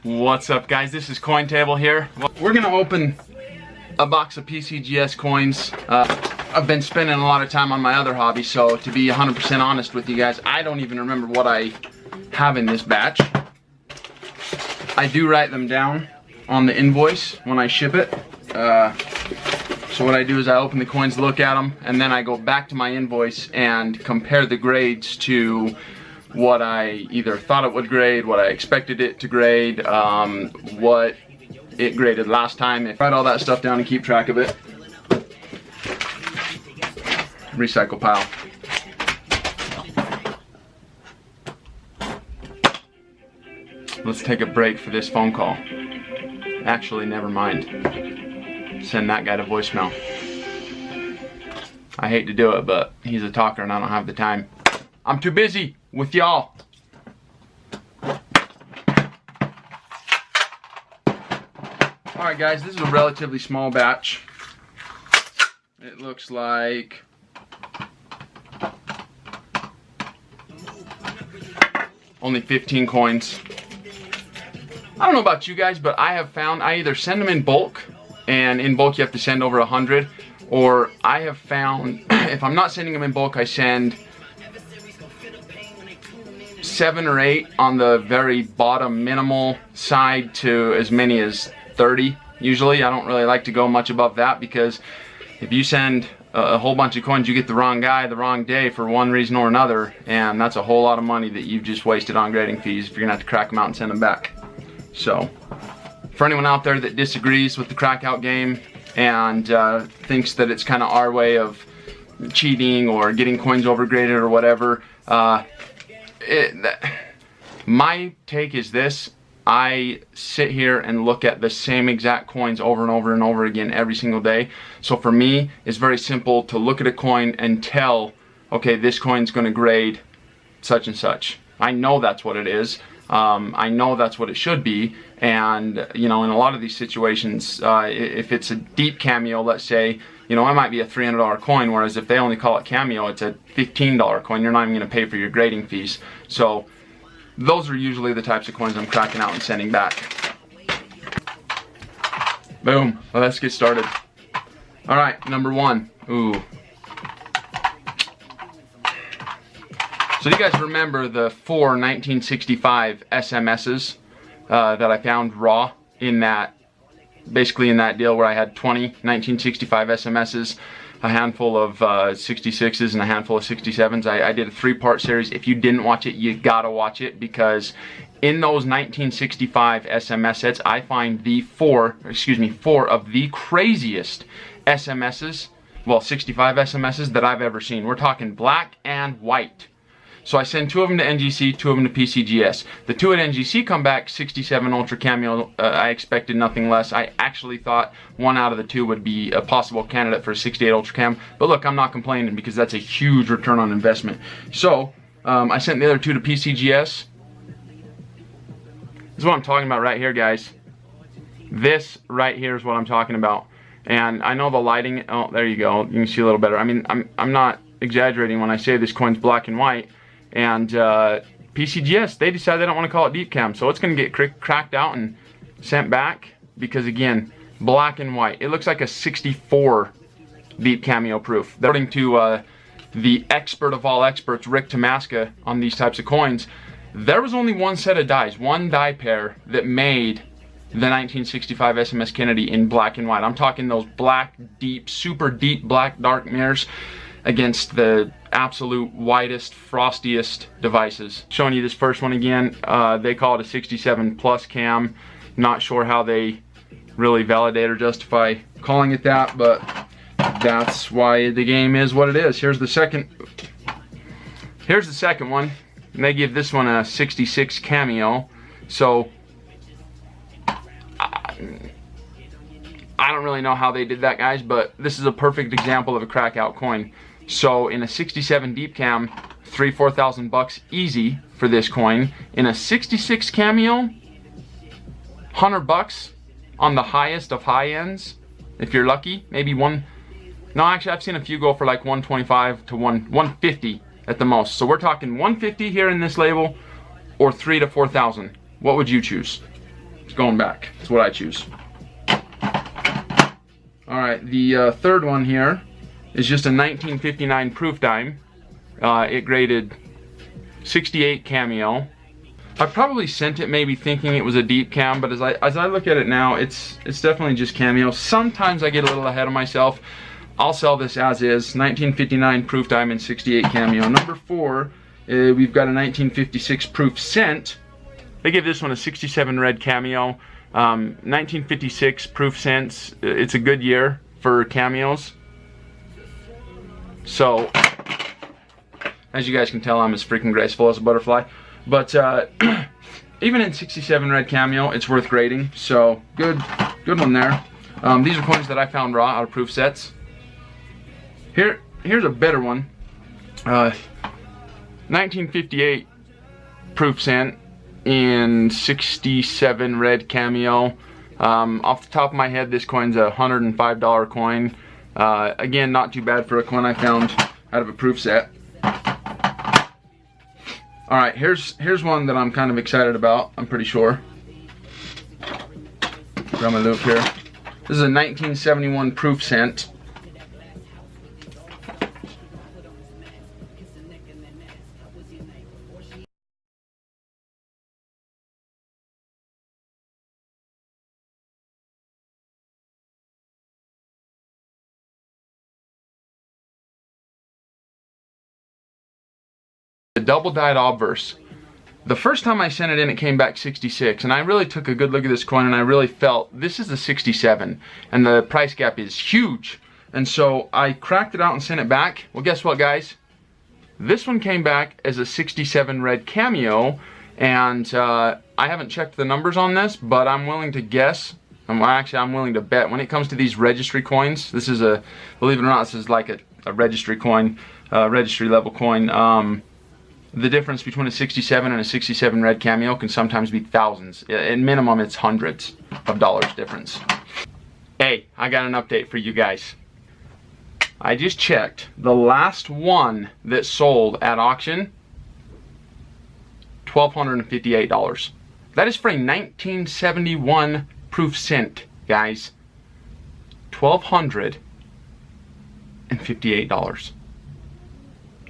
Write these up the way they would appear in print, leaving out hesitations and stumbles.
What's up, guys? This is CoinTable here. We're gonna open a box of PCGS coins. I've been spending a lot of time on my other hobby, so to be 100% honest with you guys, I don't even remember what I have in this batch. I do write them down on the invoice when I ship it. So what I do is I open the coins, look at them, and then I go back to my invoice and compare the grades to what I either thought it would grade, what I expected it to grade, what it graded last time. I write all that stuff down and keep track of it. Recycle pile. Let's take a break for this phone call. Actually, never mind. Send that guy to voicemail. I hate to do it, but he's a talker and I don't have the time. I'm too busy with y'all. Alright guys, this is a relatively small batch. It looks like only 15 coins. I don't know about you guys, but I have found I either send them in bulk, and in bulk you have to send over 100, or I have found if I'm not sending them in bulk, I send 7 or 8 on the very bottom minimal side to as many as 30. Usually I don't really like to go much above that, because if you send a whole bunch of coins, you get the wrong guy the wrong day for one reason or another, and that's a whole lot of money that you've just wasted on grading fees if you're gonna have to crack them out and send them back. So for anyone out there that disagrees with the crackout game and thinks that it's kind of our way of cheating or getting coins overgraded or whatever, my take is this: I sit here and look at the same exact coins over and over and over again every single day. So for me, it's very simple to look at a coin and tell, okay, this coin's going to grade such and such. I know that's what it is. I know that's what it should be. And you know, in a lot of these situations, if it's a deep cameo, let's say, you know, it might be a $300 coin, whereas if they only call it cameo, it's a $15 coin. You're not even going to pay for your grading fees. So those are usually the types of coins I'm cracking out and sending back. Boom. Well, let's get started. Alright, number 1. Ooh. So you guys remember the 4 1965 SMSs that I found raw in that, basically in that deal where I had 20 1965 SMSs, a handful of 66s and a handful of 67s. I did a 3-part series. If you didn't watch it, you gotta watch it, because in those 1965 SMS sets, I find the 4 of the craziest SMSs, well, 65 SMSs that I've ever seen. We're talking black and white. So I send 2 of them to NGC, 2 of them to PCGS. The 2 at NGC come back 67 Ultra Cameo. I expected nothing less. I actually thought 1 out of the 2 would be a possible candidate for a 68 Ultra Cam. But look, I'm not complaining, because that's a huge return on investment. So I sent the other 2 to PCGS. This is what I'm talking about right here, guys. This right here is what I'm talking about. And I know the lighting, oh, there you go. You can see a little better. I mean, I'm not exaggerating when I say this coin's black and white. And PCGS, they decided they don't want to call it deep cam, so it's going to get cracked out and sent back, because again, black and white. It looks like a 64 deep cameo proof. According to the expert of all experts, Rick Tamaska, on these types of coins, there was only 1 set of dies, 1 die pair that made the 1965 SMS Kennedy in black and white. I'm talking those black, deep, super deep black dark mirrors against the absolute whitest, frostiest devices. Showing you this first one again. They call it a 67 plus cam. Not sure how they really validate or justify calling it that, but that's why the game is what it is. Here's the second one, and they give this one a 66 cameo. So I don't really know how they did that, guys, but this is a perfect example of a crackout coin. So in a 67 deep cam, $3,000–4,000 bucks easy for this coin. In a 66 cameo, $100 on the highest of high ends, if you're lucky. Maybe no, actually I've seen a few go for like 125 to 150 at the most. So we're talking 150 here in this label, or $3,000 to $4,000. What would you choose? it's going back. It's what I choose. Alright, the third one here is just a 1959 proof dime. It graded 68 cameo. I probably sent it maybe thinking it was a deep cam, but as I look at it now, it's definitely just cameo. Sometimes I get a little ahead of myself. I'll sell this as is. 1959 proof diamond, 68 cameo. Number 4, we've got a 1956 proof cent. They give this one a 67 red cameo. 1956 proof cents. It's a good year for cameos. So, as you guys can tell, I'm as freaking graceful as a butterfly. But even in 67 red cameo, it's worth grading. So good one there. These are coins that I found raw out of proof sets. Here's a better one. 1958 proof cent in 67 red cameo. Off the top of my head, this coin's a $105 coin. Again, not too bad for a coin I found out of a proof set. Alright, here's one that I'm kind of excited about, I'm pretty sure. Grab my loop here. This is a 1971 proof cent. The double dyed obverse. The first time I sent it in, it came back 66, and I really took a good look at this coin, and I really felt this is the 67, and the price gap is huge. And so I cracked it out and sent it back. Well, guess what, guys? This one came back as a 67 red cameo, and I haven't checked the numbers on this, but I'm willing to guess. I'm willing to bet when it comes to these registry coins. This is a, believe it or not, this is like a registry coin, registry level coin. The difference between a 67 and a 67 red cameo can sometimes be thousands. At minimum, it's hundreds of dollars difference. Hey, I got an update for you guys. I just checked. The last one that sold at auction, $1,258. That is for a 1971 proof cent, guys. $1,258.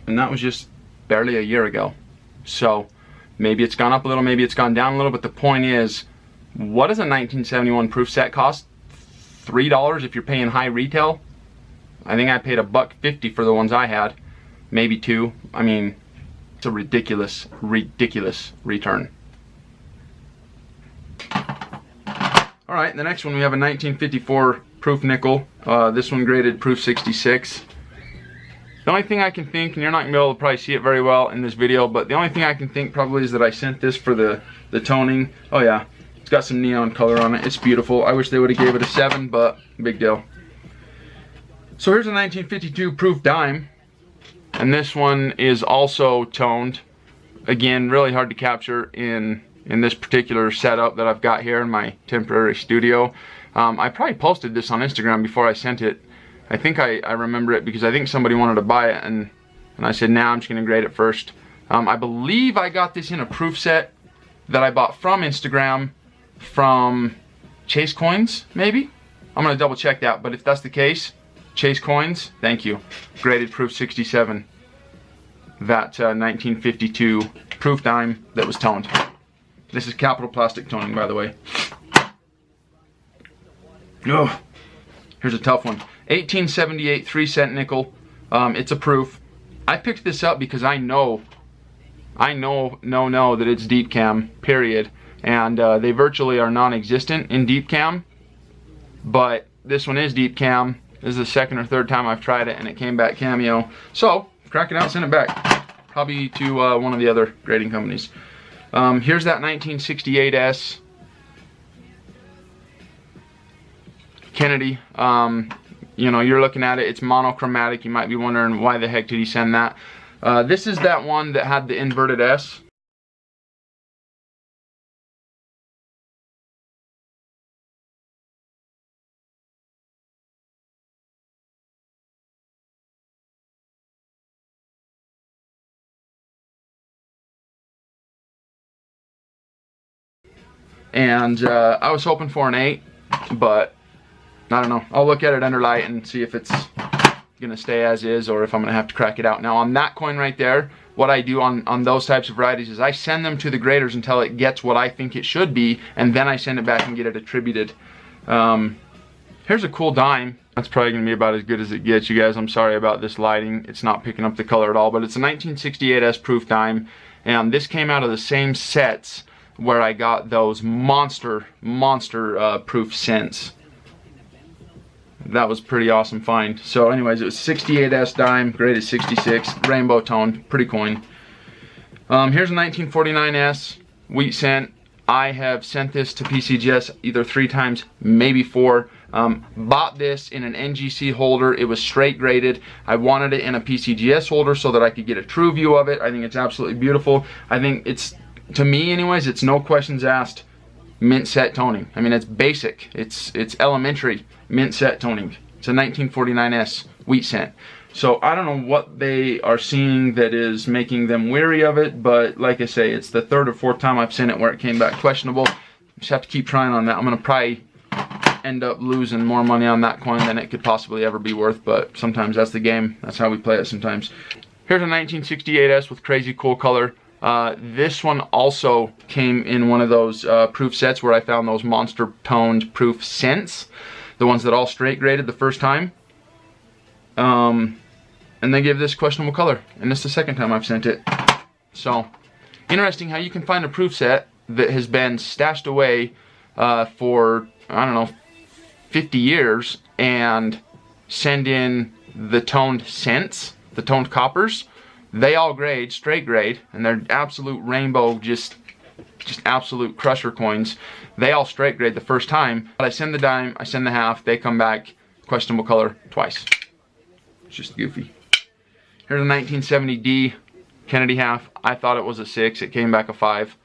And that was just barely a year ago. So maybe it's gone up a little, maybe it's gone down a little, but the point is, what does a 1971 proof set cost? $3 if you're paying high retail? I think I paid $1.50 for the ones I had, maybe $2. I mean, it's a ridiculous return. Alright, the next one we have a 1954 proof nickel. This one graded proof 66. The only thing I can think, and you're not going to be able to probably see it very well in this video, but the only thing I can think probably is that I sent this for the toning. Oh yeah, it's got some neon color on it. It's beautiful. I wish they would have gave it a 7, but big deal. So here's a 1952 proof dime, and this one is also toned. Again, really hard to capture in this particular setup that I've got here in my temporary studio. I probably posted this on Instagram before I sent it. I think I remember it because I think somebody wanted to buy it, and I said, nah, I'm just going to grade it first. I believe I got this in a proof set that I bought from Instagram from Chase Coins, maybe? I'm going to double check that, but if that's the case, Chase Coins, thank you. Graded proof 67. That 1952 proof dime that was toned. This is capital plastic toning, by the way. Oh, here's a tough one. 1878 3-cent nickel. It's a proof. I picked this up because I know that it's deep cam, period. And they virtually are non-existent in deep cam. But this one is deep cam. This is the second or third time I've tried it, and it came back cameo. So, crack it out, send it back. Probably to one of the other grading companies. Here's that 1968S Kennedy. You know, you're looking at it, it's monochromatic. You might be wondering, why the heck did he send that? This is that one that had the inverted S. and I was hoping for an 8, but I don't know. I'll look at it under light and see if it's gonna stay as is or if I'm gonna have to crack it out. Now on that coin right there, what I do on those types of varieties is I send them to the graders until it gets what I think it should be, and then I send it back and get it attributed. Here's a cool dime. That's probably gonna be about as good as it gets, you guys. I'm sorry about this lighting. It's not picking up the color at all, but it's a 1968S proof dime, and this came out of the same sets where I got those monster proof cents. That was pretty awesome find. So anyways, it was 68S dime, graded 66, rainbow tone, pretty coin. Here's a 1949S wheat cent. I have sent this to PCGS either 3 times, maybe 4. Bought this in an NGC holder. It was straight graded. I wanted it in a PCGS holder so that I could get a true view of it. I think it's absolutely beautiful. I think it's, to me anyways, it's no questions asked mint set toning. I mean, it's basic. It's elementary mint set toning. It's a 1949S wheat cent. So I don't know what they are seeing that is making them weary of it, but like I say, it's the 3rd or 4th time I've seen it where it came back questionable. Just have to keep trying on that. I'm gonna probably end up losing more money on that coin than it could possibly ever be worth, but sometimes that's the game. That's how we play it sometimes. Here's a 1968S with crazy cool color. This one also came in one of those proof sets where I found those monster toned proof cents, the ones that all straight graded the first time. And they gave this questionable color, and this is the 2nd time I've sent it. So interesting how you can find a proof set that has been stashed away for, I don't know, 50 years and send in the toned cents, the toned coppers. They all grade, straight grade, and they're absolute rainbow, just absolute crusher coins. They all straight grade the first time, but I send the dime, I send the half, they come back questionable color twice. It's just goofy. Here's a 1970D Kennedy half. I thought it was a 6. It came back a 5.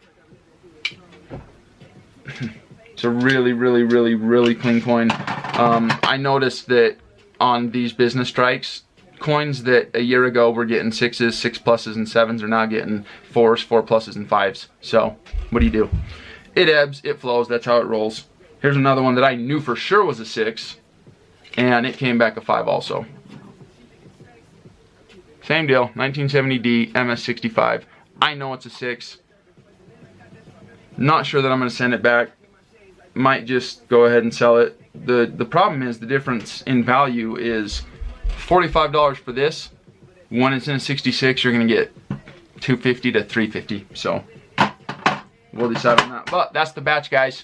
It's a really clean coin. I noticed that on these business strikes, coins that a year ago were getting 6s, 6 pluses, and 7s are now getting 4s, 4 pluses, and 5s. So what do you do? It ebbs, it flows. That's how it rolls. Here's another one that I knew for sure was a 6, and it came back a 5 also. Same deal, 1970D MS65. I know it's a 6. Not sure that I'm going to send it back. Might just go ahead and sell it. The problem is the difference in value is $45 for this. When it's in a 66, you're going to get $250 to $350. So we'll decide on that. But that's the batch, guys.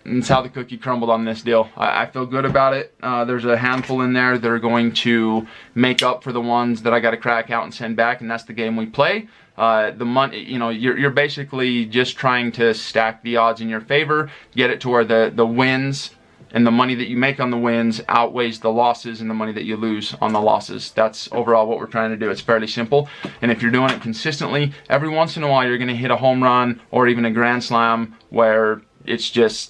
That's how the cookie crumbled on this deal. I feel good about it. There's a handful in there that are going to make up for the ones that I got to crack out and send back, and that's the game we play. The money, you know, you're basically just trying to stack the odds in your favor, get it to where the wins and the money that you make on the wins outweighs the losses and the money that you lose on the losses. That's overall what we're trying to do. It's fairly simple, and if you're doing it consistently, every once in a while you're going to hit a home run or even a grand slam where it's just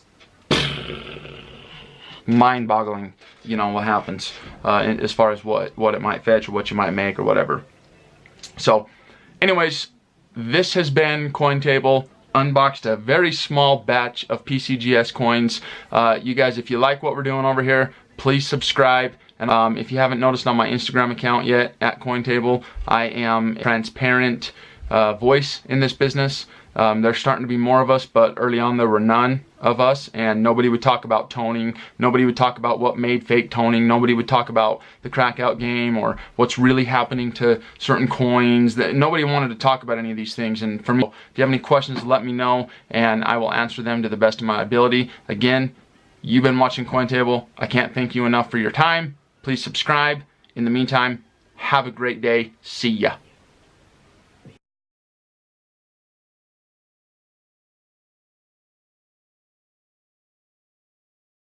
mind-boggling, you know, what happens as far as what it might fetch or what you might make or whatever. So anyways, this has been CoinTable. Unboxed a very small batch of PCGS coins. You guys, if you like what we're doing over here, please subscribe. And if you haven't noticed on my Instagram account yet, at CoinTable, I am a transparent voice in this business. There's starting to be more of us, but early on there were none of us, and nobody would talk about toning. Nobody would talk about what made fake toning. Nobody would talk about the crackout game or what's really happening to certain coins. Nobody wanted to talk about any of these things. And for me, if you have any questions, let me know, and I will answer them to the best of my ability. Again, you've been watching CoinTable. I can't thank you enough for your time. Please subscribe. In the meantime, have a great day. See ya.